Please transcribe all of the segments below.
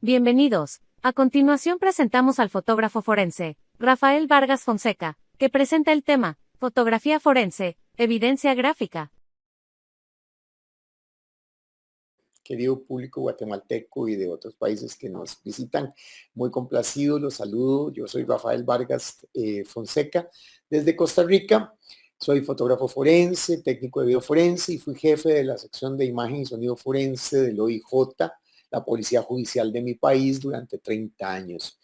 Bienvenidos. A continuación presentamos al fotógrafo forense, Rafael Vargas Fonseca, que presenta el tema, fotografía forense, evidencia gráfica. Querido público guatemalteco y de otros países que nos visitan, muy complacido, los saludo. Yo soy Rafael Vargas Fonseca desde Costa Rica. Soy fotógrafo forense, técnico de video forense y fui jefe de la sección de imagen y sonido forense del OIJ, la Policía Judicial de mi país, durante 30 años,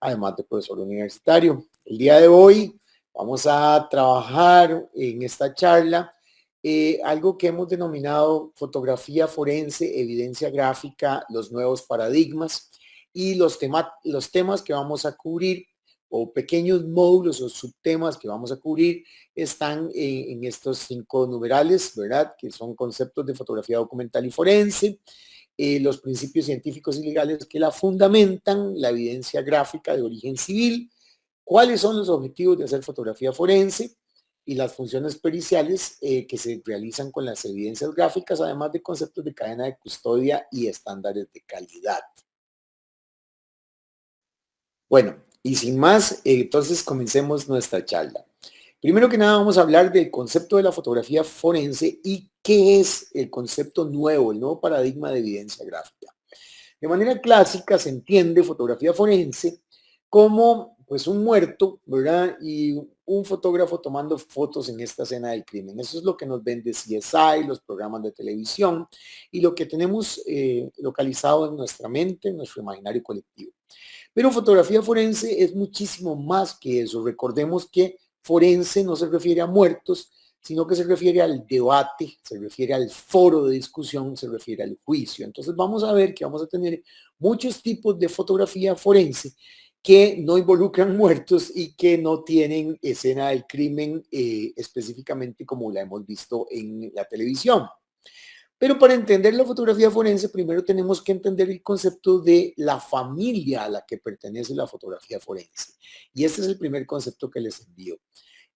además de profesor universitario. El día de hoy vamos a trabajar en esta charla algo que hemos denominado fotografía forense, evidencia gráfica, los nuevos paradigmas y los temas que vamos a cubrir o pequeños módulos o subtemas que vamos a cubrir están en estos 5 numerales, ¿verdad? Que son conceptos de fotografía documental y forense, los principios científicos y legales que la fundamentan, la evidencia gráfica de origen civil, cuáles son los objetivos de hacer fotografía forense y las funciones periciales que se realizan con las evidencias gráficas, además de conceptos de cadena de custodia y estándares de calidad. Bueno, y sin más, entonces comencemos nuestra charla. Primero que nada vamos a hablar del concepto de la fotografía forense y qué es el concepto nuevo, el nuevo paradigma de evidencia gráfica. De manera clásica se entiende fotografía forense como pues un muerto, ¿verdad? Y un fotógrafo tomando fotos en esta escena del crimen. Eso es lo que nos vende CSI, los programas de televisión y lo que tenemos localizado en nuestra mente, en nuestro imaginario colectivo. Pero fotografía forense es muchísimo más que eso. Recordemos que forense no se refiere a muertos, sino que se refiere al debate, se refiere al foro de discusión, se refiere al juicio. Entonces vamos a ver que vamos a tener muchos tipos de fotografía forense que no involucran muertos y que no tienen escena del crimen específicamente como la hemos visto en la televisión. Pero para entender la fotografía forense, primero tenemos que entender el concepto de la familia a la que pertenece la fotografía forense. Y este es el primer concepto que les envío.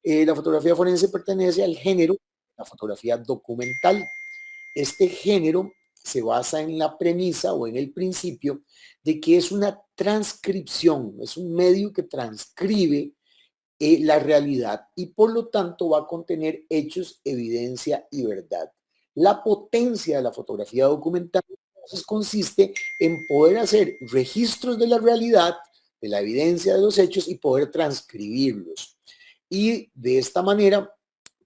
La fotografía forense pertenece al género, la fotografía documental. Este género se basa en la premisa o en el principio de que es una transcripción, es un medio que transcribe la realidad y por lo tanto va a contener hechos, evidencia y verdad. La potencia de la fotografía documental entonces consiste en poder hacer registros de la realidad, de la evidencia de los hechos y poder transcribirlos. Y de esta manera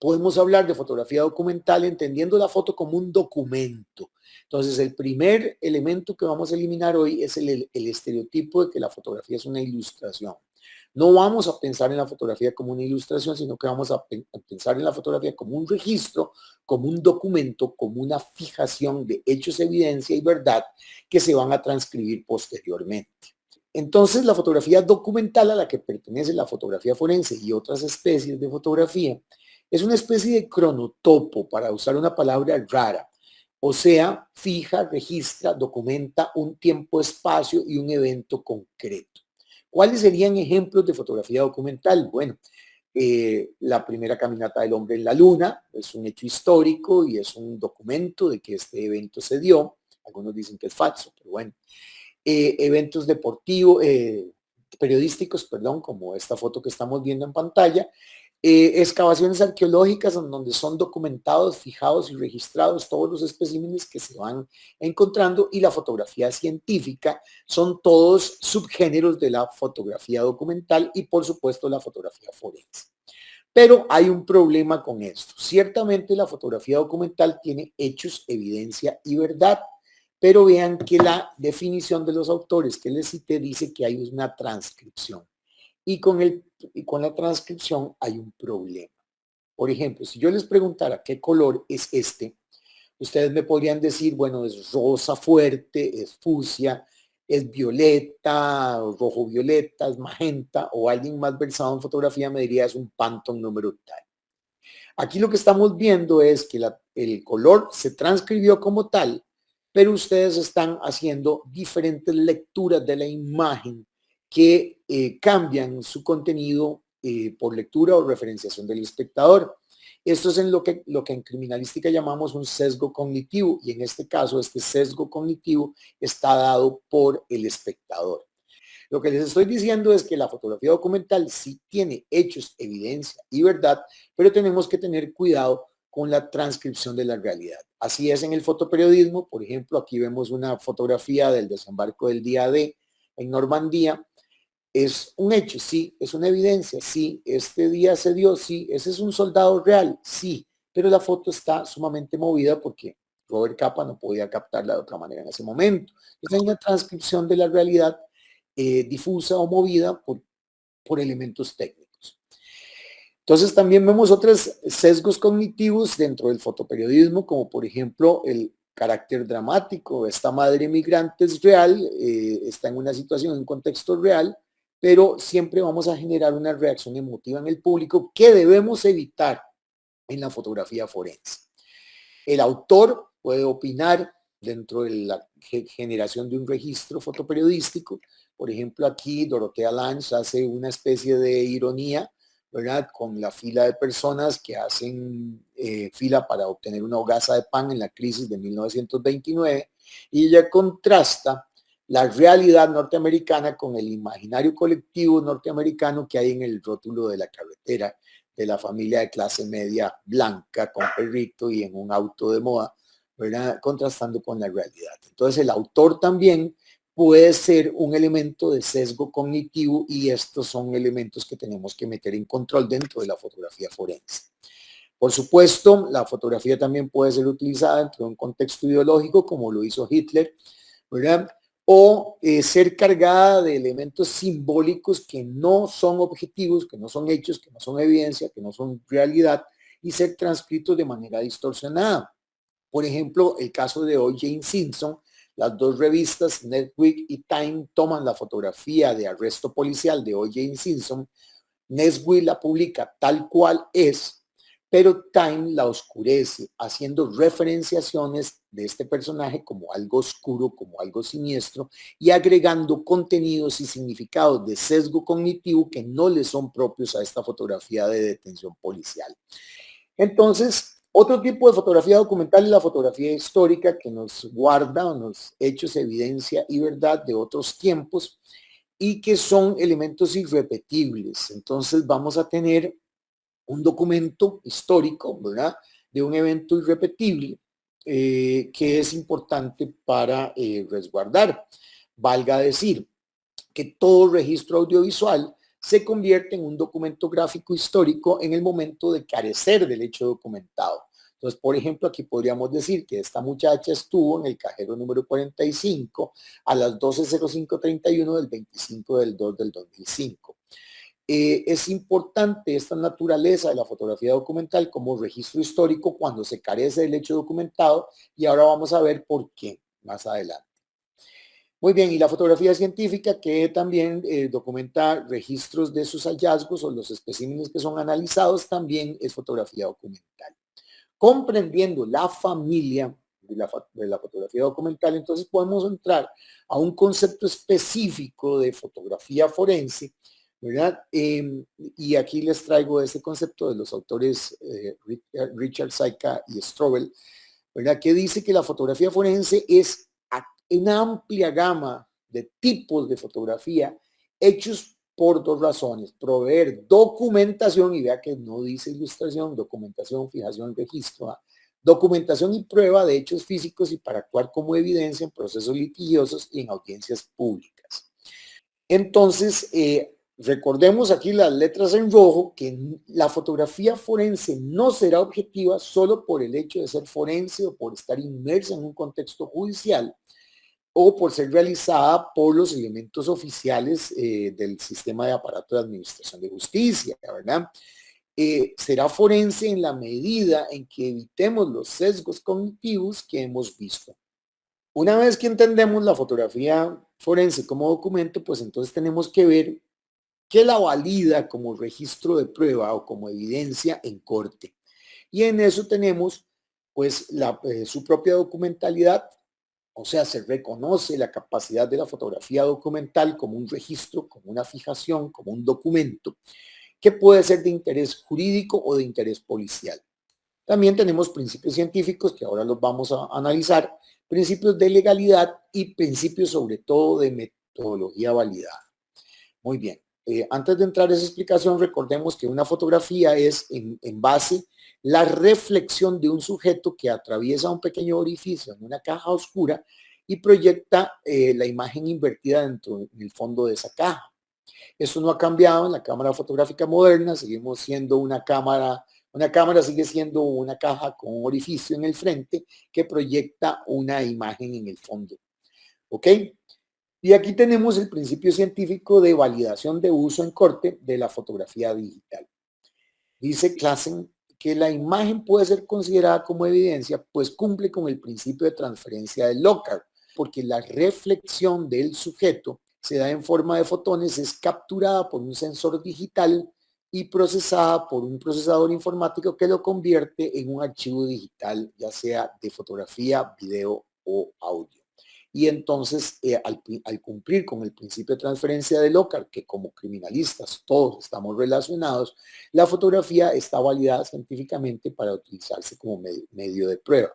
podemos hablar de fotografía documental entendiendo la foto como un documento. Entonces, el primer elemento que vamos a eliminar hoy es el estereotipo de que la fotografía es una ilustración. No vamos a pensar en la fotografía como una ilustración, sino que vamos a pensar en la fotografía como un registro, como un documento, como una fijación de hechos, evidencia y verdad que se van a transcribir posteriormente. Entonces, la fotografía documental a la que pertenece la fotografía forense y otras especies de fotografía es una especie de cronotopo, para usar una palabra rara. O sea, fija, registra, documenta un tiempo, espacio y un evento concreto. ¿Cuáles serían ejemplos de fotografía documental? Bueno, la primera caminata del hombre en la luna es un hecho histórico y es un documento de que este evento se dio. Algunos dicen que es falso, pero bueno. Eventos deportivos, periodísticos, perdón, como esta foto que estamos viendo en pantalla, excavaciones arqueológicas en donde son documentados, fijados y registrados todos los especímenes que se van encontrando, y la fotografía científica son todos subgéneros de la fotografía documental y por supuesto la fotografía forense. Pero hay un problema con esto. Ciertamente la fotografía documental tiene hechos, evidencia y verdad, pero vean que la definición de los autores que les cité dice que hay una transcripción. Y con la transcripción hay un problema. Por ejemplo, si yo les preguntara qué color es este, ustedes me podrían decir, bueno, es rosa fuerte, es fucsia, es violeta, rojo violeta, es magenta, o alguien más versado en fotografía me diría es un Pantone número tal. Aquí lo que estamos viendo es que el color se transcribió como tal, pero ustedes están haciendo diferentes lecturas de la imagen que cambian su contenido por lectura o referenciación del espectador. Esto es en lo que en criminalística llamamos un sesgo cognitivo, y en este caso, este sesgo cognitivo está dado por el espectador. Lo que les estoy diciendo es que la fotografía documental sí tiene hechos, evidencia y verdad, pero tenemos que tener cuidado con la transcripción de la realidad. Así es en el fotoperiodismo. Por ejemplo, aquí vemos una fotografía del desembarco del día D en Normandía. Es un hecho, sí, es una evidencia, sí, este día se dio, sí, ese es un soldado real, sí, pero la foto está sumamente movida porque Robert Capa no podía captarla de otra manera en ese momento. Entonces hay una transcripción de la realidad difusa o movida por elementos técnicos. Entonces también vemos otros sesgos cognitivos dentro del fotoperiodismo, como por ejemplo el carácter dramático. Esta madre migrante es real, está en una situación, en un contexto real, pero siempre vamos a generar una reacción emotiva en el público que debemos evitar en la fotografía forense. El autor puede opinar dentro de la generación de un registro fotoperiodístico. Por ejemplo, aquí Dorotea Lange hace una especie de ironía, ¿verdad? Con la fila de personas que hacen fila para obtener una hogaza de pan en la crisis de 1929, y ella contrasta la realidad norteamericana con el imaginario colectivo norteamericano que hay en el rótulo de la carretera de la familia de clase media blanca con perrito y en un auto de moda, ¿verdad? Contrastando con la realidad. Entonces el autor también puede ser un elemento de sesgo cognitivo, y estos son elementos que tenemos que meter en control dentro de la fotografía forense. Por supuesto, la fotografía también puede ser utilizada dentro de un contexto ideológico, como lo hizo Hitler, ¿verdad? O ser cargada de elementos simbólicos que no son objetivos, que no son hechos, que no son evidencia, que no son realidad, y ser transcritos de manera distorsionada. Por ejemplo, el caso de O.J. Simpson. Las dos revistas, Newsweek y Time, toman la fotografía de arresto policial de O.J. Simpson. Newsweek la publica tal cual es, pero Time la oscurece, haciendo referenciaciones de este personaje como algo oscuro, como algo siniestro, y agregando contenidos y significados de sesgo cognitivo que no le son propios a esta fotografía de detención policial. Entonces, otro tipo de fotografía documental es la fotografía histórica, que nos guarda unos hechos, evidencia y verdad de otros tiempos, y que son elementos irrepetibles. Entonces vamos a tener un documento histórico, ¿verdad? De un evento irrepetible que es importante para resguardar. Valga decir que todo registro audiovisual se convierte en un documento gráfico histórico en el momento de carecer del hecho documentado. Entonces, por ejemplo, aquí podríamos decir que esta muchacha estuvo en el cajero número 45 a las 12:05:31 del 25 del 2 del 2005. Es importante esta naturaleza de la fotografía documental como registro histórico cuando se carece del hecho documentado, y ahora vamos a ver por qué más adelante. Muy bien, y la fotografía científica, que también documenta registros de sus hallazgos o los especímenes que son analizados, también es fotografía documental. Comprendiendo la familia de la fotografía documental, entonces podemos entrar a un concepto específico de fotografía forense, ¿verdad? Y aquí les traigo ese concepto de los autores Richard Saika y Strobel, ¿verdad? Que dice que la fotografía forense es una amplia gama de tipos de fotografía hechos por dos razones: proveer documentación, y vea que no dice ilustración, documentación, fijación, registro, documentación y prueba de hechos físicos, y para actuar como evidencia en procesos litigiosos y en audiencias públicas. Entonces, recordemos aquí las letras en rojo, que la fotografía forense no será objetiva solo por el hecho de ser forense o por estar inmersa en un contexto judicial, o por ser realizada por los elementos oficiales del sistema de aparato de administración de justicia, ¿verdad? Será forense en la medida en que evitemos los sesgos cognitivos que hemos visto. Una vez que entendemos la fotografía forense como documento, pues entonces tenemos que ver qué la valida como registro de prueba o como evidencia en corte. Y en eso tenemos pues su propia documentalidad. O sea, se reconoce la capacidad de la fotografía documental como un registro, como una fijación, como un documento, que puede ser de interés jurídico o de interés policial. También tenemos principios científicos que ahora los vamos a analizar, principios de legalidad y principios sobre todo de metodología validada. Muy bien. Antes de entrar a esa explicación, recordemos que una fotografía es en base la reflexión de un sujeto que atraviesa un pequeño orificio en una caja oscura y proyecta la imagen invertida dentro del fondo de esa caja. Esto no ha cambiado en la cámara fotográfica moderna, seguimos siendo una cámara sigue siendo una caja con un orificio en el frente que proyecta una imagen en el fondo. ¿Ok? Y aquí tenemos el principio científico de validación de uso en corte de la fotografía digital. Dice Classen que la imagen puede ser considerada como evidencia, pues cumple con el principio de transferencia de Locard, porque la reflexión del sujeto se da en forma de fotones, es capturada por un sensor digital y procesada por un procesador informático que lo convierte en un archivo digital, ya sea de fotografía, video o audio. Y entonces, al cumplir con el principio de transferencia de Locard, que como criminalistas todos estamos relacionados, la fotografía está validada científicamente para utilizarse como medio de prueba.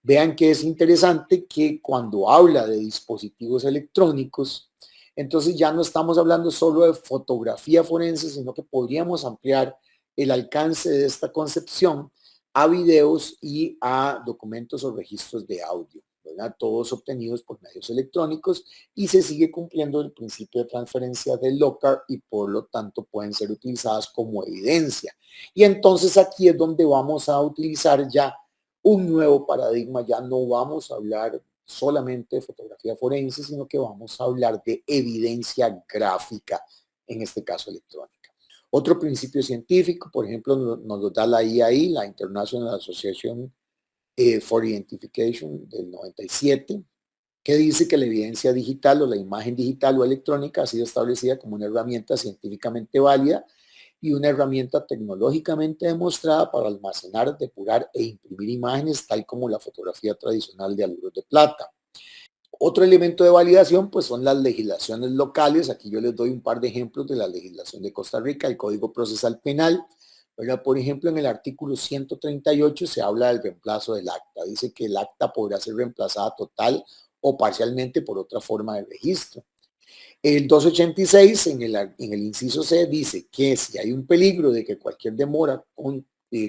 Vean que es interesante que cuando habla de dispositivos electrónicos, entonces ya no estamos hablando solo de fotografía forense, sino que podríamos ampliar el alcance de esta concepción a videos y a documentos o registros de audio, ¿verdad? Todos obtenidos por medios electrónicos, y se sigue cumpliendo el principio de transferencia de Locard y por lo tanto pueden ser utilizadas como evidencia. Y entonces aquí es donde vamos a utilizar ya un nuevo paradigma. Ya no vamos a hablar solamente de fotografía forense, sino que vamos a hablar de evidencia gráfica, en este caso electrónica. Otro principio científico, por ejemplo, nos lo da la IAI, la International Association for Identification del 97, que dice que la evidencia digital o la imagen digital o electrónica ha sido establecida como una herramienta científicamente válida y una herramienta tecnológicamente demostrada para almacenar, depurar e imprimir imágenes, tal como la fotografía tradicional de aluros de plata. Otro elemento de validación pues son las legislaciones locales. Aquí yo les doy un par de ejemplos de la legislación de Costa Rica, el Código Procesal Penal, ¿verdad? Por ejemplo, en el artículo 138 se habla del reemplazo del acta. Dice que el acta podrá ser reemplazada total o parcialmente por otra forma de registro. El 286 en el inciso C dice que si hay un peligro de que cualquier demora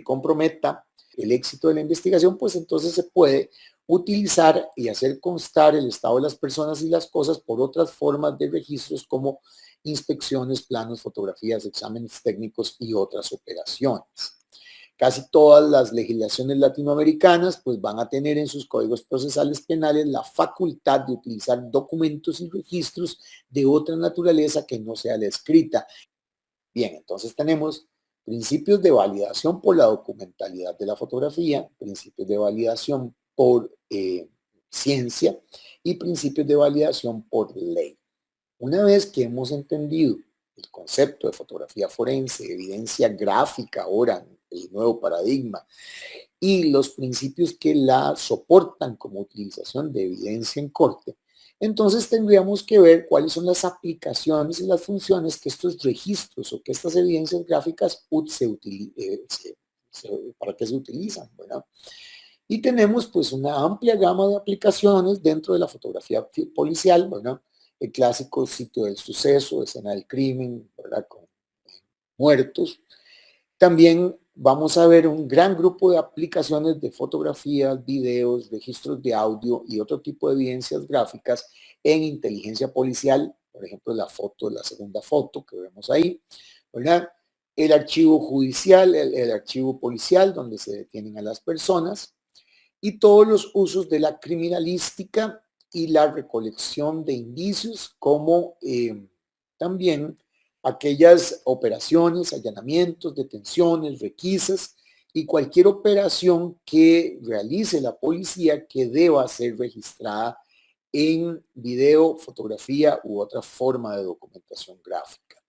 comprometa el éxito de la investigación, pues entonces se puede utilizar y hacer constar el estado de las personas y las cosas por otras formas de registros como inspecciones, planos, fotografías, exámenes técnicos y otras operaciones. Casi todas las legislaciones latinoamericanas pues van a tener en sus códigos procesales penales la facultad de utilizar documentos y registros de otra naturaleza que no sea la escrita. Bien, entonces tenemos principios de validación por la documentalidad de la fotografía, principios de validación por ciencia y principios de validación por ley. Una vez que hemos entendido el concepto de fotografía forense, evidencia gráfica, ahora el nuevo paradigma, y los principios que la soportan como utilización de evidencia en corte, entonces tendríamos que ver cuáles son las aplicaciones y las funciones que estos registros o que estas evidencias gráficas para qué se utilizan, ¿verdad? Y tenemos pues una amplia gama de aplicaciones dentro de la fotografía policial, ¿verdad? El clásico sitio del suceso, escena del crimen, ¿verdad? Con muertos. También vamos a ver un gran grupo de aplicaciones de fotografías, videos, registros de audio y otro tipo de evidencias gráficas en inteligencia policial, por ejemplo, la segunda foto que vemos ahí, ¿verdad? El archivo judicial, el archivo policial donde se detienen a las personas y todos los usos de la criminalística y la recolección de indicios como también aquellas operaciones, allanamientos, detenciones, requisas y cualquier operación que realice la policía que deba ser registrada en video, fotografía u otra forma de documentación gráfica.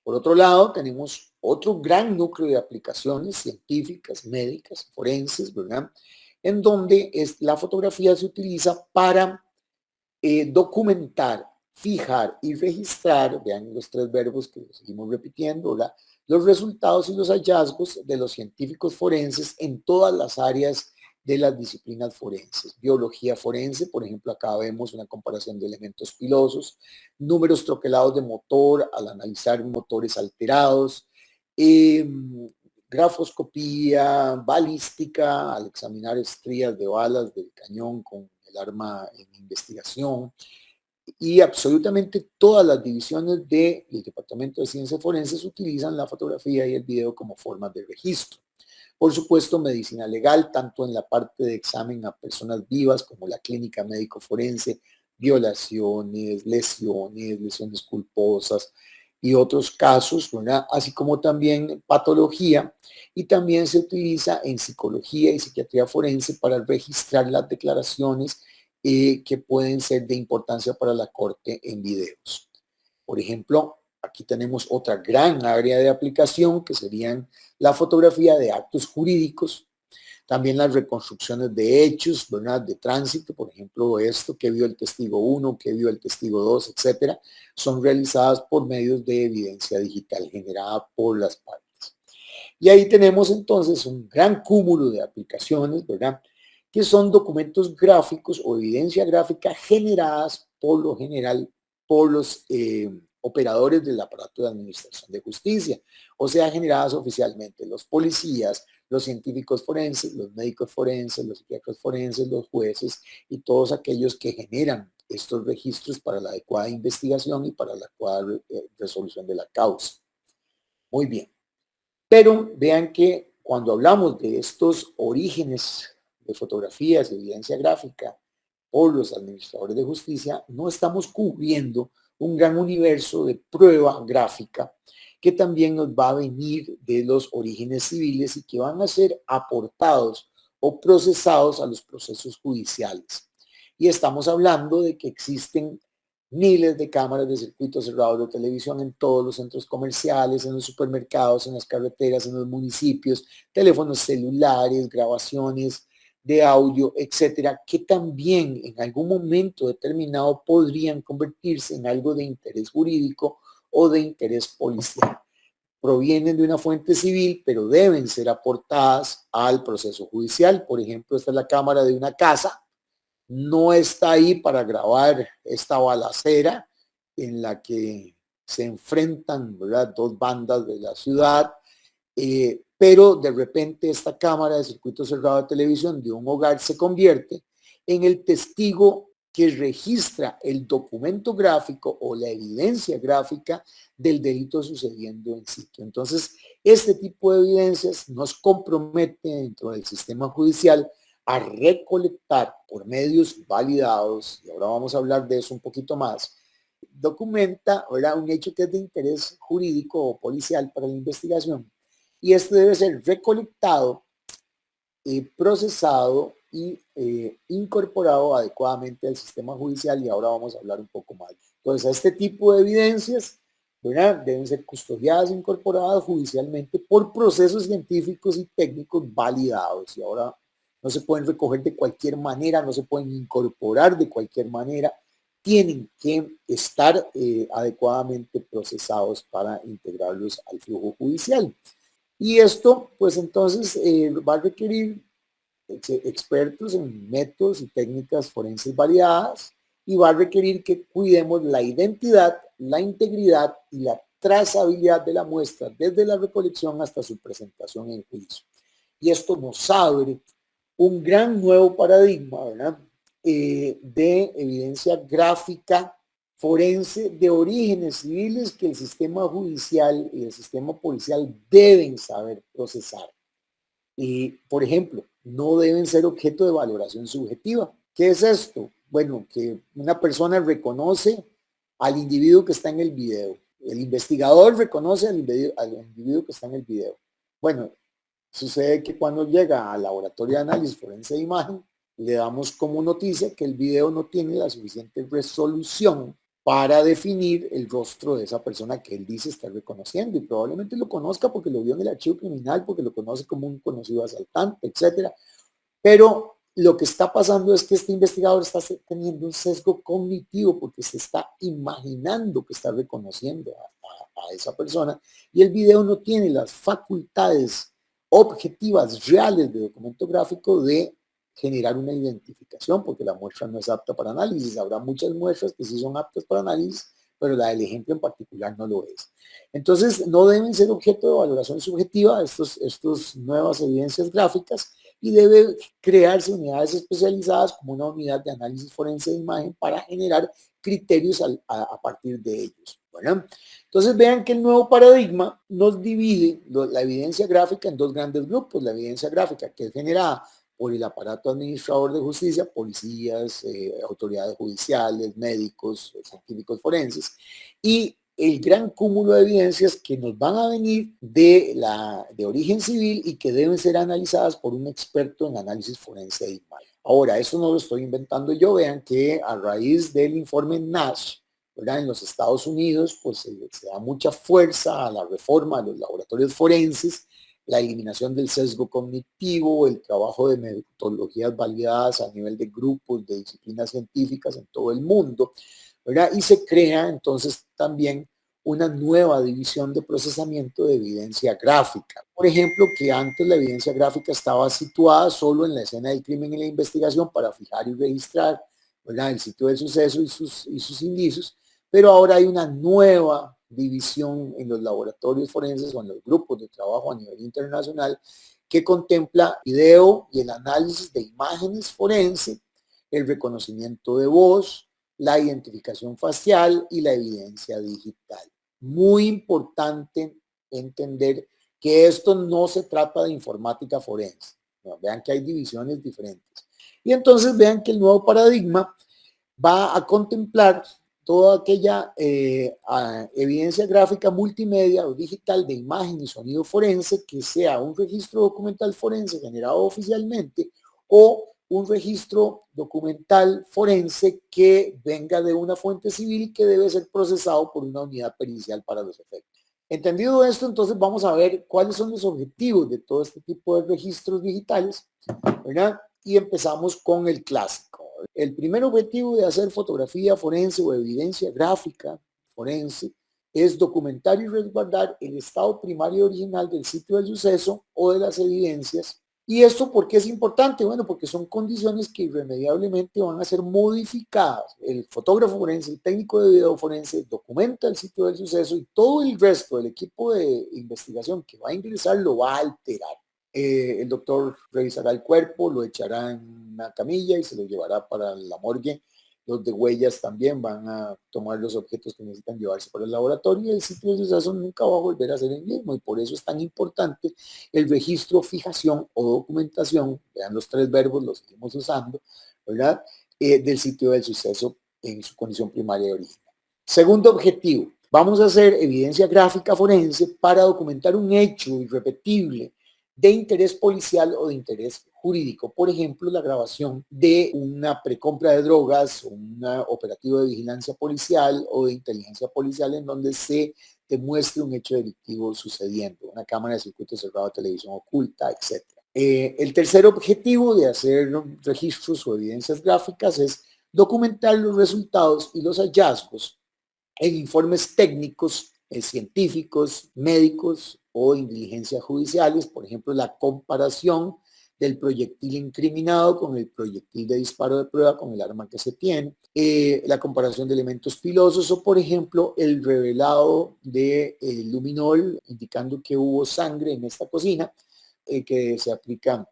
Por otro lado, tenemos otro gran núcleo de aplicaciones científicas, médicas, forenses, ¿verdad? En donde la fotografía se utiliza para documentar fijar y registrar, vean los tres verbos que seguimos repitiendo, ¿verdad? Los resultados y los hallazgos de los científicos forenses en todas las áreas de las disciplinas forenses. Biología forense, por ejemplo, acá vemos una comparación de elementos pilosos, números troquelados de motor al analizar motores alterados, grafoscopía, balística, al examinar estrías de balas del cañón con el arma en investigación, y absolutamente todas las divisiones del Departamento de Ciencias Forenses utilizan la fotografía y el video como formas de registro. Por supuesto, medicina legal, tanto en la parte de examen a personas vivas como la clínica médico-forense, violaciones, lesiones culposas y otros casos, ¿verdad? Así como también patología, y también se utiliza en psicología y psiquiatría forense para registrar las declaraciones que pueden ser de importancia para la corte en videos. Por ejemplo, aquí tenemos otra gran área de aplicación que serían la fotografía de actos jurídicos, también las reconstrucciones de hechos, ¿verdad? De tránsito, por ejemplo, esto que vio el testigo 1, que vio el testigo 2, etcétera, son realizadas por medios de evidencia digital generada por las partes. Y ahí tenemos entonces un gran cúmulo de aplicaciones, ¿verdad? Que son documentos gráficos o evidencia gráfica generadas por lo general por los operadores del aparato de administración de justicia, o sea, generadas oficialmente los policías, los científicos forenses, los médicos forenses, los psiquiatras forenses, los jueces y todos aquellos que generan estos registros para la adecuada investigación y para la adecuada resolución de la causa. Muy bien. Pero vean que cuando hablamos de estos orígenes de fotografías, de evidencia gráfica por los administradores de justicia, no estamos cubriendo un gran universo de prueba gráfica que también nos va a venir de los orígenes civiles y que van a ser aportados o procesados a los procesos judiciales. Y estamos hablando de que existen miles de cámaras de circuitos cerrados de televisión en todos los centros comerciales, en los supermercados, en las carreteras, en los municipios, teléfonos celulares, grabaciones de audio, etcétera, que también en algún momento determinado podrían convertirse en algo de interés jurídico o de interés policial. Provienen de una fuente civil, pero deben ser aportadas al proceso judicial. Por ejemplo, esta es la cámara de una casa, no está ahí para grabar esta balacera en la que se enfrentan, ¿verdad?, dos bandas de la ciudad, pero de repente esta cámara de circuito cerrado de televisión de un hogar se convierte en el testigo que registra el documento gráfico o la evidencia gráfica del delito sucediendo en sitio. Entonces, este tipo de evidencias nos compromete dentro del sistema judicial a recolectar por medios validados, y ahora vamos a hablar de eso un poquito más, documenta, ¿verdad?, un hecho que es de interés jurídico o policial para la investigación, y esto debe ser recolectado, procesado y incorporado adecuadamente al sistema judicial, y ahora vamos a hablar un poco más. Entonces, este tipo de evidencias, ¿verdad?, deben ser custodiadas e incorporadas judicialmente por procesos científicos y técnicos validados, y ahora no se pueden recoger de cualquier manera, no se pueden incorporar de cualquier manera, tienen que estar adecuadamente procesados para integrarlos al flujo judicial. Y esto, pues entonces, va a requerir expertos en métodos y técnicas forenses variadas y va a requerir que cuidemos la identidad, la integridad y la trazabilidad de la muestra desde la recolección hasta su presentación en juicio. Y esto nos abre un gran nuevo paradigma, ¿verdad?, de evidencia gráfica forense de orígenes civiles que el sistema judicial y el sistema policial deben saber procesar. Y, por ejemplo, no deben ser objeto de valoración subjetiva. ¿Qué es esto? Bueno, que una persona reconoce al individuo que está en el video. El investigador reconoce al individuo que está en el video. Bueno, sucede que cuando llega al laboratorio de análisis forense de imagen, le damos como noticia que el video no tiene la suficiente resolución para definir el rostro de esa persona que él dice estar reconociendo, y probablemente lo conozca porque lo vio en el archivo criminal, porque lo conoce como un conocido asaltante, etcétera. Pero lo que está pasando es que este investigador está teniendo un sesgo cognitivo porque se está imaginando que está reconociendo a esa persona y el video no tiene las facultades objetivas reales de documento gráfico de generar una identificación porque la muestra no es apta para análisis. Habrá muchas muestras que sí son aptas para análisis, pero la del ejemplo en particular no lo es. Entonces, no deben ser objeto de valoración subjetiva estos nuevas evidencias gráficas y debe crearse unidades especializadas como una unidad de análisis forense de imagen para generar criterios a partir de ellos. Bueno, entonces vean que el nuevo paradigma nos divide la evidencia gráfica en dos grandes grupos. La evidencia gráfica que es generada por el aparato administrador de justicia, policías, autoridades judiciales, médicos, científicos forenses, y el gran cúmulo de evidencias que nos van a venir de origen civil y que deben ser analizadas por un experto en análisis forense de imagen. Ahora, eso no lo estoy inventando yo, vean que a raíz del informe Nash, ¿verdad? En los Estados Unidos, pues se da mucha fuerza a la reforma de los laboratorios forenses, la eliminación del sesgo cognitivo, el trabajo de metodologías validadas a nivel de grupos, de disciplinas científicas en todo el mundo, ¿verdad? Y se crea entonces también una nueva división de procesamiento de evidencia gráfica. Por ejemplo, que antes la evidencia gráfica estaba situada solo en la escena del crimen y la investigación para fijar y registrar, ¿verdad?, el sitio del suceso y sus indicios, pero ahora hay una nueva división en los laboratorios forenses o en los grupos de trabajo a nivel internacional que contempla video y el análisis de imágenes forenses, el reconocimiento de voz, la identificación facial y la evidencia digital. Muy importante entender que esto no se trata de informática forense. No, vean que hay divisiones diferentes. Y entonces vean que el nuevo paradigma va a contemplar toda aquella evidencia gráfica multimedia o digital de imagen y sonido forense que sea un registro documental forense generado oficialmente o un registro documental forense que venga de una fuente civil que debe ser procesado por una unidad pericial para los efectos. Entendido esto, entonces vamos a ver cuáles son los objetivos de todo este tipo de registros digitales, ¿verdad? Y empezamos con el clásico. El primer objetivo de hacer fotografía forense o evidencia gráfica forense es documentar y resguardar el estado primario original del sitio del suceso o de las evidencias. ¿Y esto por qué es importante? Bueno, porque son condiciones que irremediablemente van a ser modificadas. El fotógrafo forense, el técnico de video forense documenta el sitio del suceso y todo el resto del equipo de investigación que va a ingresar lo va a alterar. El doctor revisará el cuerpo, lo echará en una camilla y se lo llevará para la morgue. Los de huellas también van a tomar los objetos que necesitan llevarse para el laboratorio y el sitio de suceso nunca va a volver a ser el mismo y por eso es tan importante el registro, fijación o documentación, vean los tres verbos, los seguimos usando, ¿verdad? Del sitio del suceso en su condición primaria de origen. Segundo objetivo, vamos a hacer evidencia gráfica forense para documentar un hecho irrepetible de interés policial o de interés jurídico. Por ejemplo, la grabación de una precompra de drogas, un operativo de vigilancia policial o de inteligencia policial en donde se demuestre un hecho delictivo sucediendo, una cámara de circuito cerrado, televisión oculta, etc. El tercer objetivo de hacer registros o evidencias gráficas es documentar los resultados y los hallazgos en informes técnicos, científicos, médicos o en diligencias judiciales, por ejemplo, la comparación del proyectil incriminado con el proyectil de disparo de prueba con el arma que se tiene, la comparación de elementos pilosos o, por ejemplo, el revelado de luminol indicando que hubo sangre en esta cocina que se aplica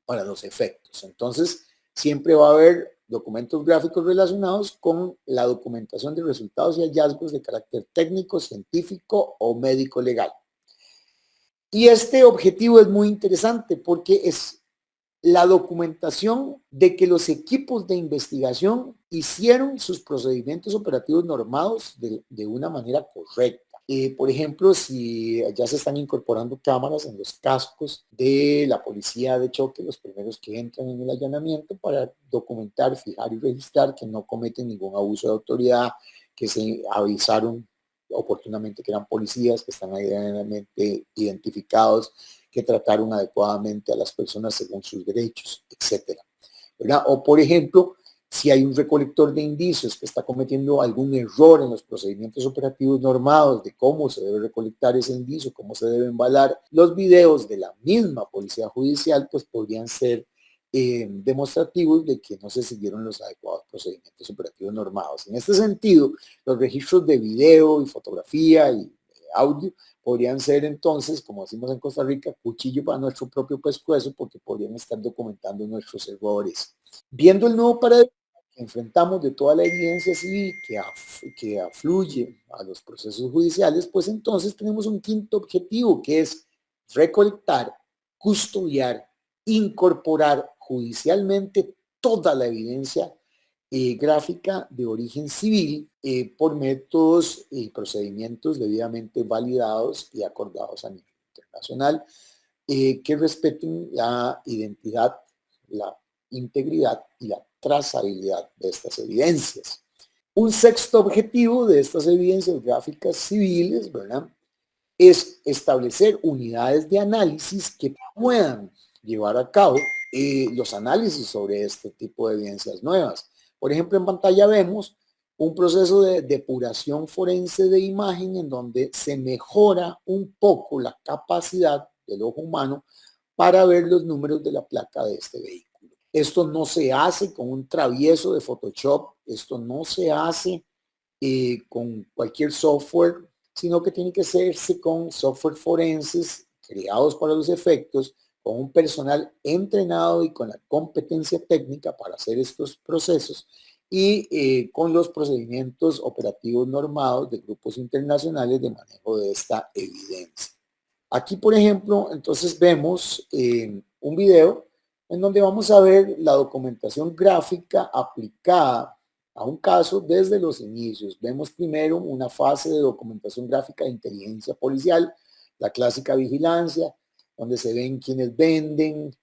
para los efectos. Entonces, siempre va a haber documentos gráficos relacionados con la documentación de resultados y hallazgos de carácter técnico, científico o médico legal. Y este objetivo es muy interesante porque es la documentación de que los equipos de investigación hicieron sus procedimientos operativos normados de una manera correcta. Por ejemplo, si ya se están incorporando cámaras en los cascos de la policía de choque, los primeros que entran en el allanamiento para documentar, fijar y registrar que no cometen ningún abuso de autoridad, que se avisaron oportunamente que eran policías, que están adecuadamente identificados, que trataron adecuadamente a las personas según sus derechos, etcétera. ¿verdad? O por ejemplo, si hay un recolector de indicios que está cometiendo algún error en los procedimientos operativos normados de cómo se debe recolectar ese indicio, cómo se debe embalar, los videos de la misma policía judicial pues podrían ser demostrativos de que no se siguieron los adecuados procedimientos operativos normados. En este sentido, los registros de video y fotografía y audio podrían ser entonces, como decimos en Costa Rica, cuchillo para nuestro propio pescuezo, porque podrían estar documentando nuestros errores. Viendo el nuevo paradigma que enfrentamos de toda la evidencia civil que afluye a los procesos judiciales, pues entonces tenemos un quinto objetivo, que es recolectar, custodiar, incorporar judicialmente toda la evidencia gráfica de origen civil por métodos y procedimientos debidamente validados y acordados a nivel internacional que respeten la identidad, la integridad y la trazabilidad de estas evidencias. Un sexto objetivo de estas evidencias gráficas civiles, ¿verdad?, es establecer unidades de análisis que puedan llevar a cabo los análisis sobre este tipo de evidencias nuevas. Por ejemplo, en pantalla vemos un proceso de depuración forense de imagen en donde se mejora un poco la capacidad del ojo humano para ver los números de la placa de este vehículo. Esto no se hace con un travieso de Photoshop, esto no se hace con cualquier software, sino que tiene que hacerse con software forenses creados para los efectos, con un personal entrenado y con la competencia técnica para hacer estos procesos y con los procedimientos operativos normados de grupos internacionales de manejo de esta evidencia. Aquí, por ejemplo, entonces vemos un video en donde vamos a ver la documentación gráfica aplicada a un caso desde los inicios. Vemos primero una fase de documentación gráfica de inteligencia policial, la clásica vigilancia, donde se ven quienes venden,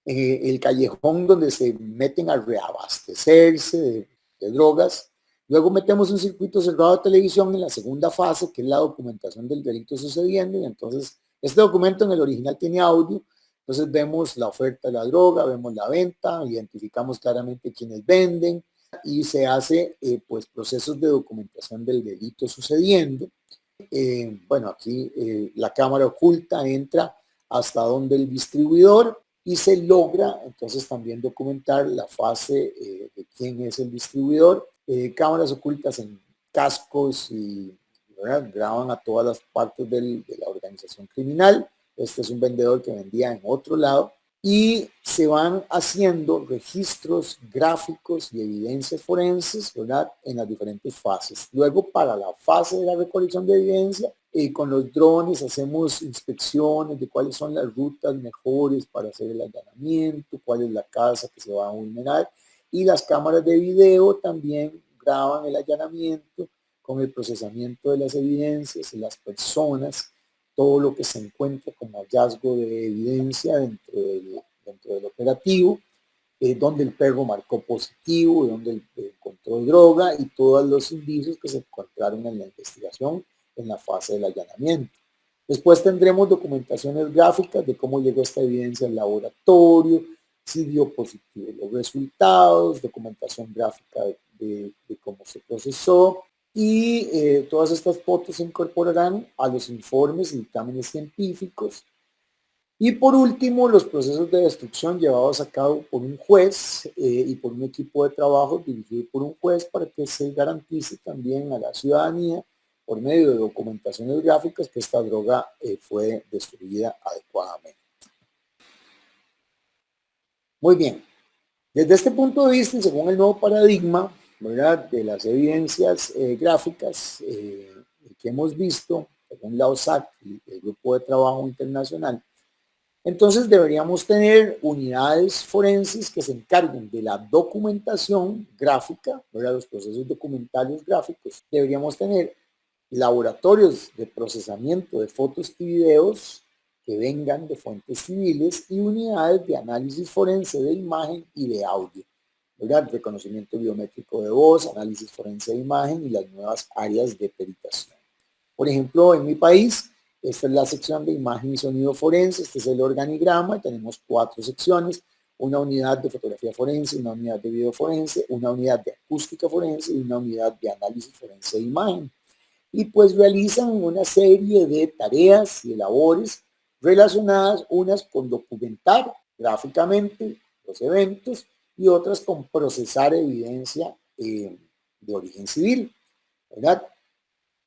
el callejón donde se meten a reabastecerse de drogas. Luego metemos un circuito cerrado de televisión en la segunda fase, que es la documentación del delito sucediendo, y entonces este documento en el original tiene audio, entonces vemos la oferta de la droga, vemos la venta, identificamos claramente quiénes venden y se hace pues procesos de documentación del delito sucediendo. Bueno, aquí la cámara oculta entra hasta donde el distribuidor y se logra entonces también documentar la fase de quién es el distribuidor. Cámaras ocultas en cascos y ¿verdad?, graban a todas las partes de la organización criminal. Este es un vendedor que vendía en otro lado y se van haciendo registros gráficos y evidencias forenses, ¿verdad?, en las diferentes fases. Luego, para la fase de la recolección de evidencia, con los drones hacemos inspecciones de cuáles son las rutas mejores para hacer el allanamiento, cuál es la casa que se va a vulnerar, y las cámaras de video también graban el allanamiento con el procesamiento de las evidencias, de las personas, todo lo que se encuentra como hallazgo de evidencia dentro del operativo, donde el perro marcó positivo, donde encontró droga y todos los indicios que se encontraron en la investigación en la fase del allanamiento. Después tendremos documentaciones gráficas de cómo llegó esta evidencia al laboratorio, si dio positivo los resultados, documentación gráfica de cómo se procesó, y todas estas fotos se incorporarán a los informes y dictámenes científicos. Y por último, los procesos de destrucción llevados a cabo por un juez y por un equipo de trabajo dirigido por un juez para que se garantice también a la ciudadanía, por medio de documentaciones gráficas, que esta droga fue destruida adecuadamente. Muy bien. Desde este punto de vista, y según el nuevo paradigma, ¿verdad?, de las evidencias gráficas que hemos visto, según la OSAC y el Grupo de Trabajo Internacional, entonces deberíamos tener unidades forenses que se encarguen de la documentación gráfica, ¿verdad?, los procesos documentales gráficos. Deberíamos tener laboratorios de procesamiento de fotos y videos que vengan de fuentes civiles y unidades de análisis forense de imagen y de audio, ¿verdad?, reconocimiento biométrico de voz, análisis forense de imagen y las nuevas áreas de peritación. Por ejemplo, en mi país, esta es la sección de imagen y sonido forense, este es el organigrama, tenemos 4 secciones, una unidad de fotografía forense, una unidad de video forense, una unidad de acústica forense y una unidad de análisis forense de imagen. Y pues realizan una serie de tareas y de labores relacionadas, unas con documentar gráficamente los eventos y otras con procesar evidencia de origen civil, ¿verdad?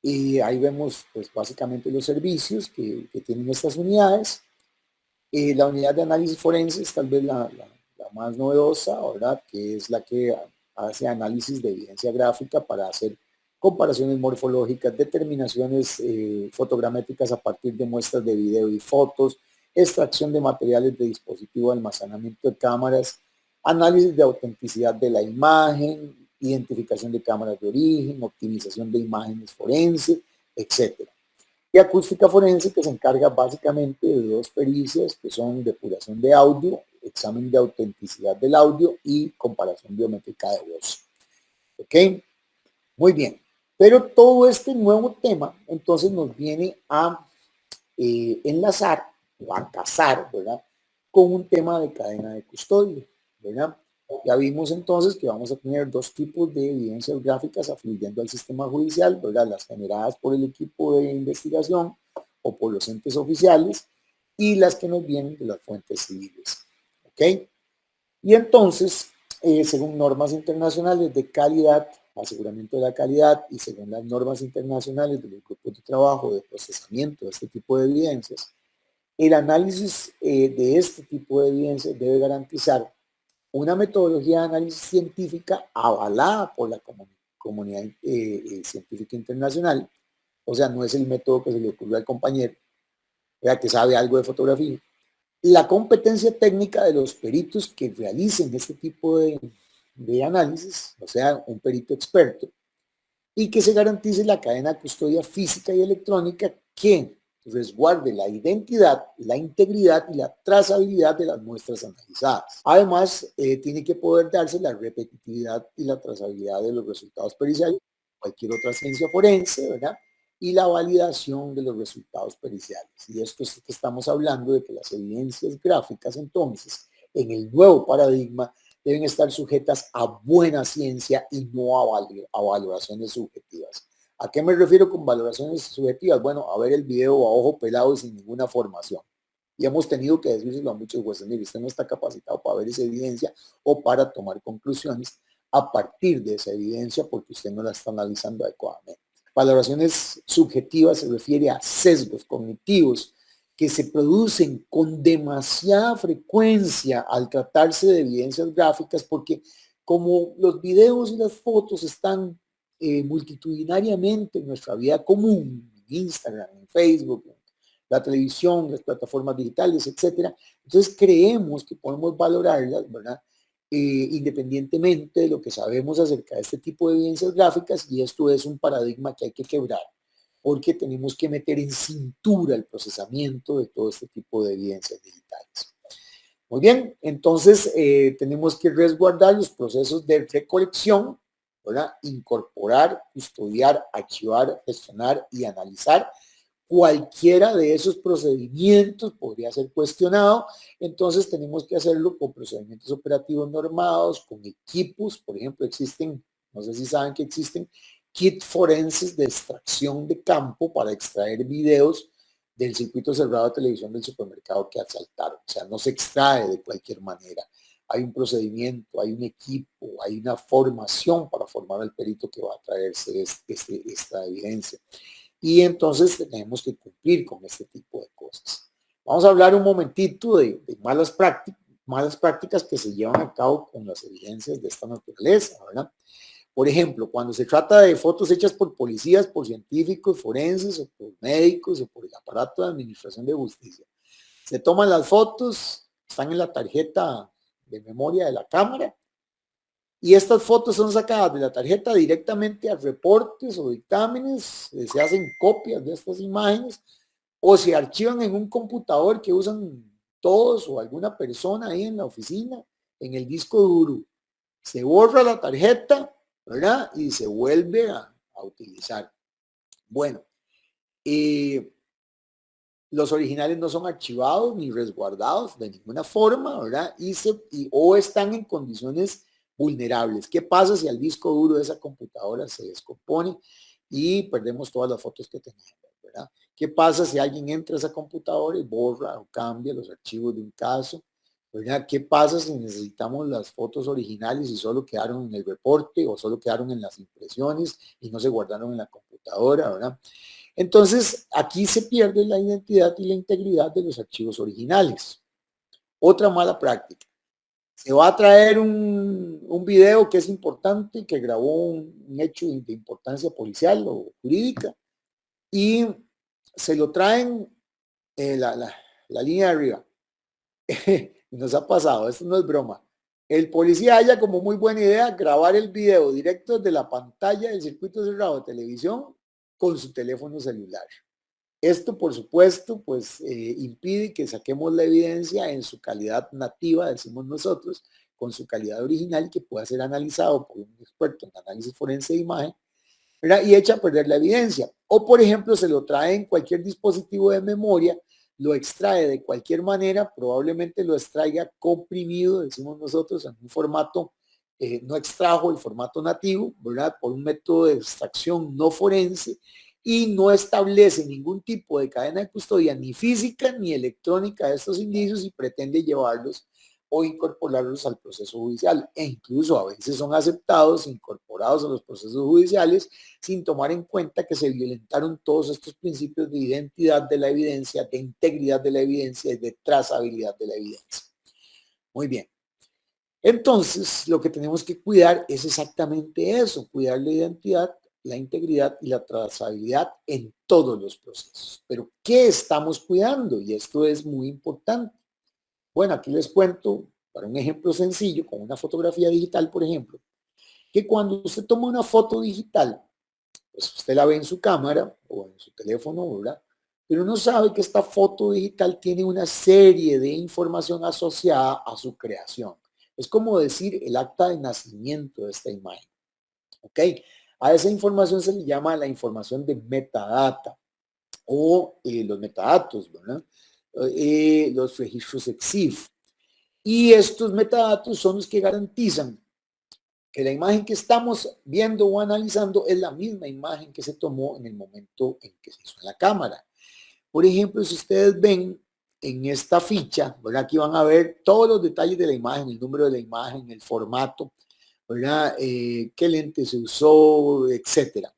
Y ahí vemos pues básicamente los servicios que tienen estas unidades. La unidad de análisis forense es tal vez la más novedosa, ¿verdad? Que es la que hace análisis de evidencia gráfica para hacer comparaciones morfológicas, determinaciones fotogramétricas a partir de muestras de video y fotos, extracción de materiales de dispositivo de almacenamiento de cámaras, análisis de autenticidad de la imagen, identificación de cámaras de origen, optimización de imágenes forense, etcétera. Y acústica forense, que se encarga básicamente de dos pericias que son depuración de audio, examen de autenticidad del audio y comparación biométrica de voz. ¿Ok? Muy bien. Pero todo este nuevo tema entonces nos viene a enlazar o a casar, ¿verdad? Con un tema de cadena de custodia, ¿verdad? Ya vimos entonces que vamos a tener dos tipos de evidencias gráficas afluyendo al sistema judicial, ¿verdad? Las generadas por el equipo de investigación o por los entes oficiales y las que nos vienen de las fuentes civiles, ¿ok? Y entonces, según normas internacionales de calidad, aseguramiento de la calidad y según las normas internacionales de los grupos de trabajo de procesamiento de este tipo de evidencias, el análisis de este tipo de evidencias debe garantizar una metodología de análisis científica avalada por la comunidad científica internacional. O sea, no es el método que se le ocurrió al compañero, que sabe algo de fotografía. La competencia técnica de los peritos que realicen este tipo de análisis, o sea, un perito experto, y que se garantice la cadena de custodia física y electrónica que resguarde la identidad, la integridad y la trazabilidad de las muestras analizadas. Además, tiene que poder darse la repetitividad y la trazabilidad de los resultados periciales, cualquier otra ciencia forense, ¿verdad? Y la validación de los resultados periciales. Y esto es que estamos hablando de que las evidencias gráficas, entonces, en el nuevo paradigma, deben estar sujetas a buena ciencia y no a valoraciones subjetivas. ¿A qué me refiero con valoraciones subjetivas? Bueno, a ver el video a ojo pelado y sin ninguna formación. Y hemos tenido que decírselo a muchos jueces, mire, usted no está capacitado para ver esa evidencia o para tomar conclusiones a partir de esa evidencia porque usted no la está analizando adecuadamente. Valoraciones subjetivas se refiere a sesgos cognitivos que se producen con demasiada frecuencia al tratarse de evidencias gráficas porque como los videos y las fotos están multitudinariamente en nuestra vida común, en Instagram, en Facebook, en la televisión, las plataformas digitales, etcétera. Entonces creemos que podemos valorarlas, ¿verdad? Independientemente de lo que sabemos acerca de este tipo de evidencias gráficas, y esto es un paradigma que hay que quebrar, porque tenemos que meter en cintura el procesamiento de todo este tipo de evidencias digitales. Muy bien, entonces tenemos que resguardar los procesos de recolección, ¿verdad? Incorporar, custodiar, archivar, gestionar y analizar. Cualquiera de esos procedimientos podría ser cuestionado, entonces tenemos que hacerlo con procedimientos operativos normados, con equipos, por ejemplo, existen, no sé si saben que existen kits forenses de extracción de campo para extraer videos del circuito cerrado de televisión del supermercado que asaltaron. O sea, no se extrae de cualquier manera. Hay un procedimiento, hay un equipo, hay una formación para formar al perito que va a traerse esta evidencia. Y entonces tenemos que cumplir con este tipo de cosas. Vamos a hablar un momentito de malas prácticas que se llevan a cabo con las evidencias de esta naturaleza, ¿verdad? Por ejemplo, cuando se trata de fotos hechas por policías, por científicos forenses, o por médicos, o por el aparato de administración de justicia. Se toman las fotos, están en la tarjeta de memoria de la cámara, y estas fotos son sacadas de la tarjeta directamente a reportes o dictámenes, se hacen copias de estas imágenes, o se archivan en un computador que usan todos o alguna persona ahí en la oficina, en el disco duro. Se borra la tarjeta, ¿verdad? Y se vuelve a utilizar. Bueno, los originales no son archivados ni resguardados de ninguna forma, ¿verdad? O están en condiciones vulnerables. ¿Qué pasa si el disco duro de esa computadora se descompone y perdemos todas las fotos que teníamos, ¿verdad? ¿Qué pasa si alguien entra a esa computadora y borra o cambia los archivos de un caso? ¿Verdad? ¿Qué pasa si necesitamos las fotos originales y solo quedaron en el reporte o solo quedaron en las impresiones y no se guardaron en la computadora, ¿verdad? Entonces, aquí se pierde la identidad y la integridad de los archivos originales. Otra mala práctica. Se va a traer un video que es importante, que grabó un hecho de importancia policial o jurídica, y se lo traen la línea de arriba. Nos ha pasado, esto no es broma. El policía haya como muy buena idea grabar el video directo desde la pantalla del circuito cerrado de televisión con su teléfono celular. Esto, por supuesto, pues impide que saquemos la evidencia en su calidad nativa, decimos nosotros, con su calidad original y que pueda ser analizado por un experto en análisis forense de imagen, ¿verdad? Y echa a perder la evidencia. O, por ejemplo, se lo trae en cualquier dispositivo de memoria, lo extrae de cualquier manera, probablemente lo extraiga comprimido, decimos nosotros, en un formato, no extrajo el formato nativo, ¿verdad? Por un método de extracción no forense, y no establece ningún tipo de cadena de custodia, ni física ni electrónica de estos indicios, y pretende llevarlos o incorporarlos al proceso judicial. E incluso a veces son aceptados, incorporados a los procesos judiciales, sin tomar en cuenta que se violentaron todos estos principios de identidad de la evidencia, de integridad de la evidencia y de trazabilidad de la evidencia. Muy bien. Entonces, lo que tenemos que cuidar es exactamente eso, cuidar la identidad, la integridad y la trazabilidad en todos los procesos. Pero, ¿qué estamos cuidando? Y esto es muy importante. Bueno, aquí les cuento, para un ejemplo sencillo, con una fotografía digital, por ejemplo, que cuando usted toma una foto digital, pues usted la ve en su cámara o en su teléfono, ¿verdad? Pero no sabe que esta foto digital tiene una serie de información asociada a su creación. Es como decir el acta de nacimiento de esta imagen. ¿Ok? A esa información se le llama la información de metadata o los metadatos, ¿verdad? Los registros EXIF. Y estos metadatos son los que garantizan que la imagen que estamos viendo o analizando es la misma imagen que se tomó en el momento en que se hizo en la cámara. Por ejemplo, si ustedes ven en esta ficha, ¿verdad? Aquí van a ver todos los detalles de la imagen, el número de la imagen, el formato, ¿verdad? Qué lente se usó, etcétera.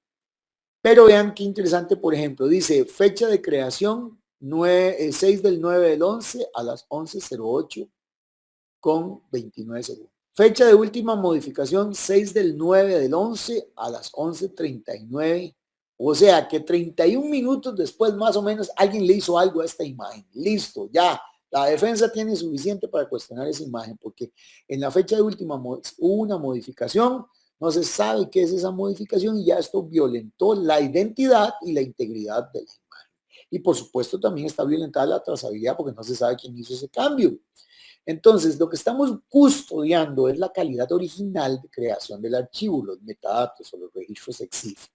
Pero vean qué interesante, por ejemplo, dice fecha de creación 6 del 9 del 11 a las 11:08 con 29 segundos. Fecha de última modificación 6 del 9 del 11 a las 11:39. O sea que 31 minutos después más o menos alguien le hizo algo a esta imagen. Listo, ya. La defensa tiene suficiente para cuestionar esa imagen porque en la fecha de última hubo una modificación, no se sabe qué es esa modificación y ya esto violentó la identidad y la integridad de la imagen. Y por supuesto también está violentada la trazabilidad porque no se sabe quién hizo ese cambio. Entonces, lo que estamos custodiando es la calidad original de creación del archivo, los metadatos o los registros EXIF,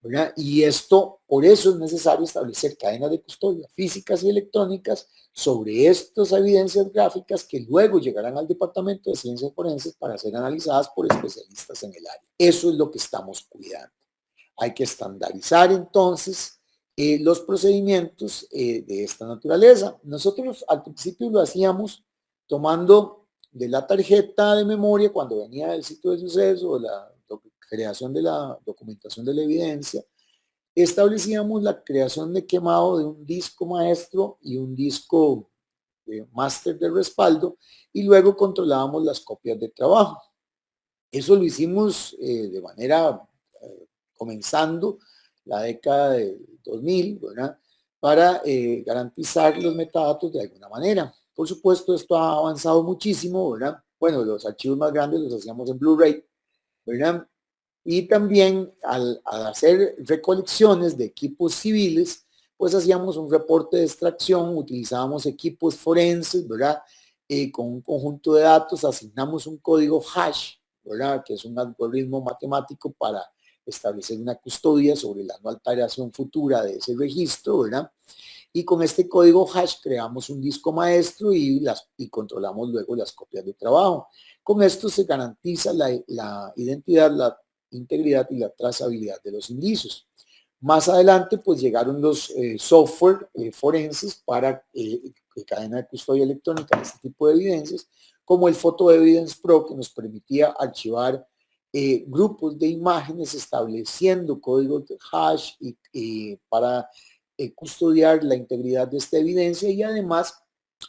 ¿verdad? Y esto, por eso es necesario establecer cadenas de custodia físicas y electrónicas sobre estas evidencias gráficas que luego llegarán al Departamento de Ciencias Forenses para ser analizadas por especialistas en el área. Eso es lo que estamos cuidando. Hay que estandarizar entonces los procedimientos de esta naturaleza. Nosotros al principio lo hacíamos tomando de la tarjeta de memoria cuando venía del sitio de suceso, la creación de la documentación de la evidencia, establecíamos la creación de quemado de un disco maestro y un disco de máster de respaldo y luego controlábamos las copias de trabajo. Eso lo hicimos de manera comenzando la década del 2000, ¿verdad? Para garantizar los metadatos de alguna manera. Por supuesto, esto ha avanzado muchísimo, ¿verdad? Bueno, los archivos más grandes los hacíamos en Blu-ray, ¿verdad? Y también al hacer recolecciones de equipos civiles, pues hacíamos un reporte de extracción, utilizábamos equipos forenses, ¿verdad? Con un conjunto de datos, asignamos un código hash, ¿verdad? Que es un algoritmo matemático para establecer una custodia sobre la no alteración futura de ese registro, ¿verdad? Y con este código hash creamos un disco maestro y controlamos luego las copias de trabajo. Con esto se garantiza la identidad, la integridad y la trazabilidad de los indicios. Más adelante, pues llegaron los software forenses para cadena de custodia electrónica de este tipo de evidencias, como el Photo Evidence Pro, que nos permitía archivar grupos de imágenes estableciendo códigos de hash para custodiar la integridad de esta evidencia, y además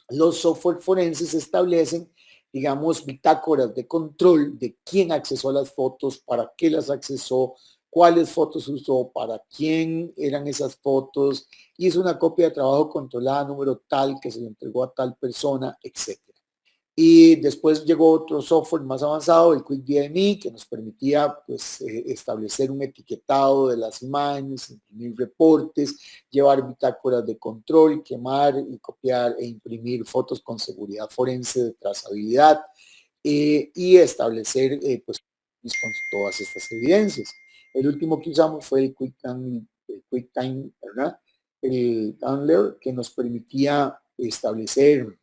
los software forenses establecen, digamos, bitácoras de control de quién accesó a las fotos, para qué las accesó, cuáles fotos usó, para quién eran esas fotos, hizo una copia de trabajo controlada número tal que se le entregó a tal persona, etc. Y después llegó otro software más avanzado, el QuickDMI, que nos permitía pues, establecer un etiquetado de las imágenes, imprimir reportes, llevar bitácoras de control, quemar y copiar e imprimir fotos con seguridad forense de trazabilidad y establecer pues, con todas estas evidencias. El último que usamos fue el QuickTime, ¿verdad? El Handler, que nos permitía establecer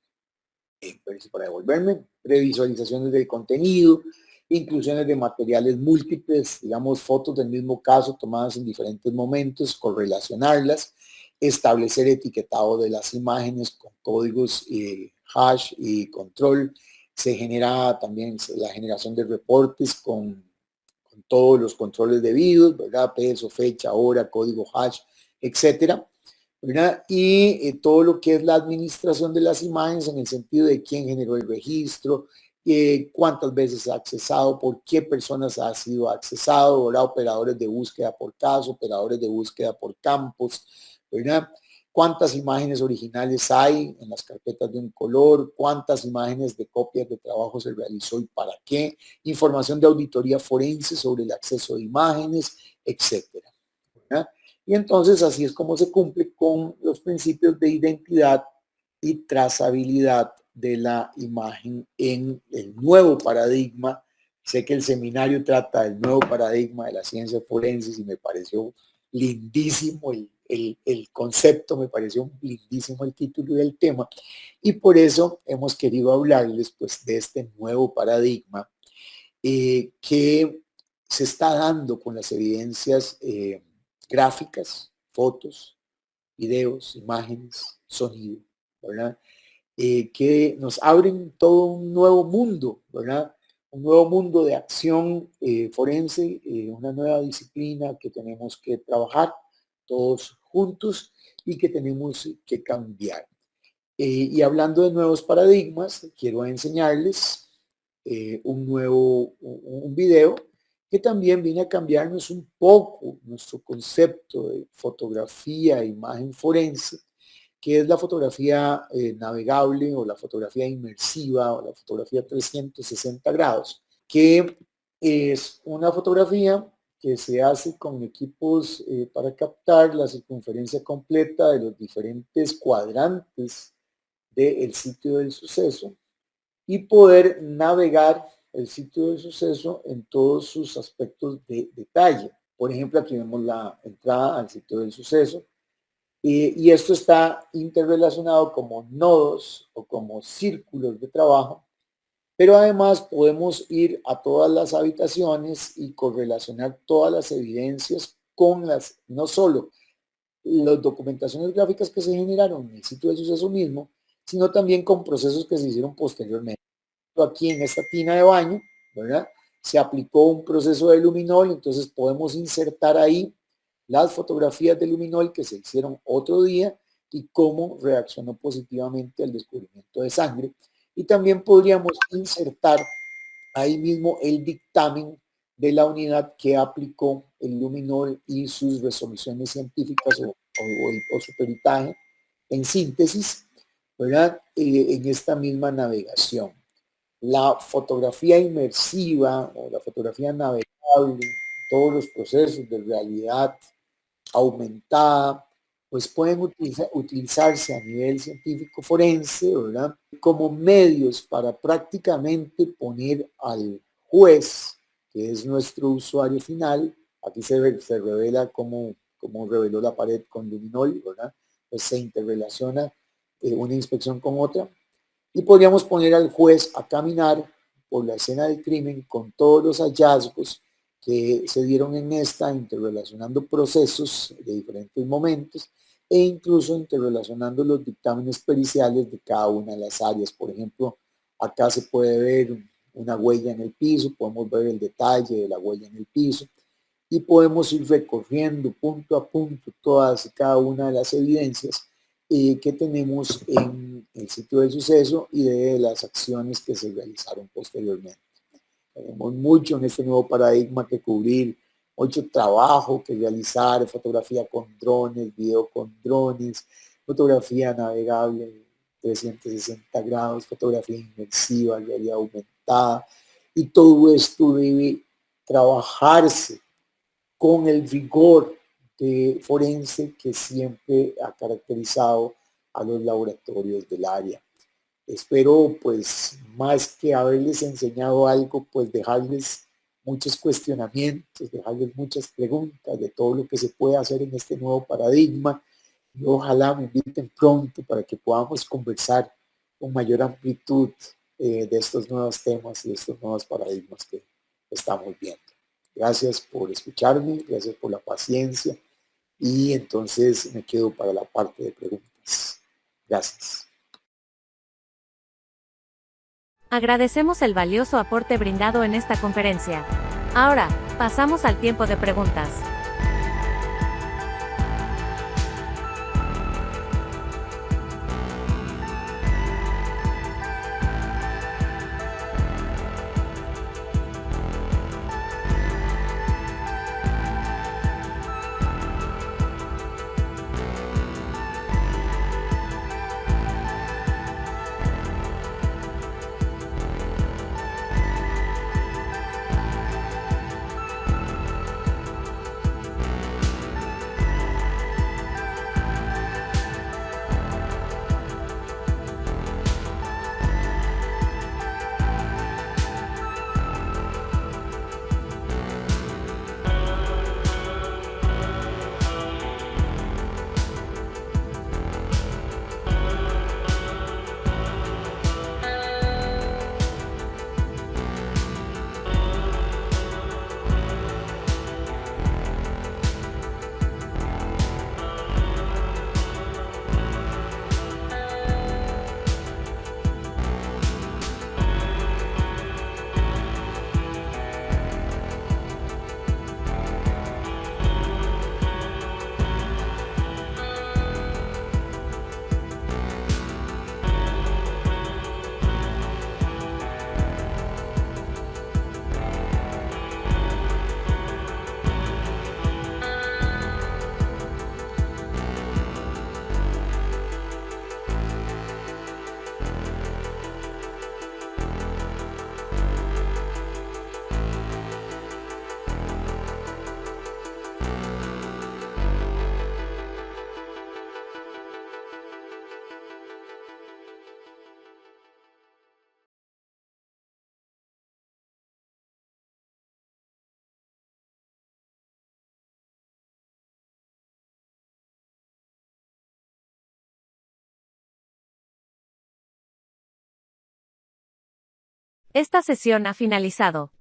para devolverme, previsualizaciones del contenido, inclusiones de materiales múltiples, digamos fotos del mismo caso tomadas en diferentes momentos, correlacionarlas, establecer etiquetado de las imágenes con códigos hash y control. Se genera también la generación de reportes con todos los controles debidos, ¿verdad? Peso, fecha, hora, código hash, etcétera. ¿Verdad? Y todo lo que es la administración de las imágenes en el sentido de quién generó el registro, cuántas veces ha accesado, por qué personas ha sido accesado, ¿verdad? Operadores de búsqueda por caso, operadores de búsqueda por campos, ¿verdad? Cuántas imágenes originales hay en las carpetas de un color, cuántas imágenes de copias de trabajo se realizó y para qué, información de auditoría forense sobre el acceso de imágenes, etcétera. ¿Verdad? Y entonces así es como se cumple con los principios de identidad y trazabilidad de la imagen en el nuevo paradigma. Sé que el seminario trata del nuevo paradigma de las ciencias forenses y me pareció lindísimo el concepto, me pareció lindísimo el título del tema, y por eso hemos querido hablarles pues de este nuevo paradigma que se está dando con las evidencias gráficas, fotos, videos, imágenes, sonido, ¿verdad? Que nos abren todo un nuevo mundo, ¿verdad? Un nuevo mundo de acción forense, una nueva disciplina que tenemos que trabajar todos juntos y que tenemos que cambiar. Y hablando de nuevos paradigmas, quiero enseñarles un video que también viene a cambiarnos un poco nuestro concepto de fotografía e imagen forense, que es la fotografía navegable o la fotografía inmersiva o la fotografía 360 grados, que es una fotografía que se hace con equipos para captar la circunferencia completa de los diferentes cuadrantes del sitio del suceso y poder navegar el sitio del suceso en todos sus aspectos de detalle. Por ejemplo, aquí vemos la entrada al sitio del suceso y esto está interrelacionado como nodos o como círculos de trabajo, pero además podemos ir a todas las habitaciones y correlacionar todas las evidencias con las, no solo las documentaciones gráficas que se generaron en el sitio del suceso mismo, sino también con procesos que se hicieron posteriormente. Aquí en esta tina de baño, ¿verdad? Se aplicó un proceso de luminol, entonces podemos insertar ahí las fotografías de luminol que se hicieron otro día y cómo reaccionó positivamente al descubrimiento de sangre. Y también podríamos insertar ahí mismo el dictamen de la unidad que aplicó el luminol y sus resoluciones científicas o su peritaje en síntesis, ¿verdad? En esta misma navegación. La fotografía inmersiva o la fotografía navegable, todos los procesos de realidad aumentada, pues pueden utilizarse a nivel científico forense, ¿verdad? Como medios para prácticamente poner al juez, que es nuestro usuario final, Aquí se revela cómo reveló la pared con luminol, ¿verdad? Pues se interrelaciona una inspección con otra. Y podríamos poner al juez a caminar por la escena del crimen con todos los hallazgos que se dieron en esta, interrelacionando procesos de diferentes momentos e incluso interrelacionando los dictámenes periciales de cada una de las áreas. Por ejemplo, acá se puede ver una huella en el piso, podemos ver el detalle de la huella en el piso y podemos ir recorriendo punto a punto todas y cada una de las evidencias que tenemos en el sitio del suceso y de las acciones que se realizaron posteriormente. Tenemos mucho en este nuevo paradigma que cubrir, mucho trabajo que realizar, fotografía con drones, video con drones, fotografía navegable 360 grados, fotografía inmersiva, realidad aumentada, y todo esto debe trabajarse con el rigor de forense que siempre ha caracterizado a los laboratorios del área. Espero, pues, más que haberles enseñado algo, pues dejarles muchos cuestionamientos, dejarles muchas preguntas de todo lo que se puede hacer en este nuevo paradigma. Y ojalá me inviten pronto para que podamos conversar con mayor amplitud de estos nuevos temas y de estos nuevos paradigmas que estamos viendo. Gracias por escucharme, gracias por la paciencia y entonces me quedo para la parte de preguntas. Gracias. Agradecemos el valioso aporte brindado en esta conferencia. Ahora, pasamos al tiempo de preguntas. Esta sesión ha finalizado.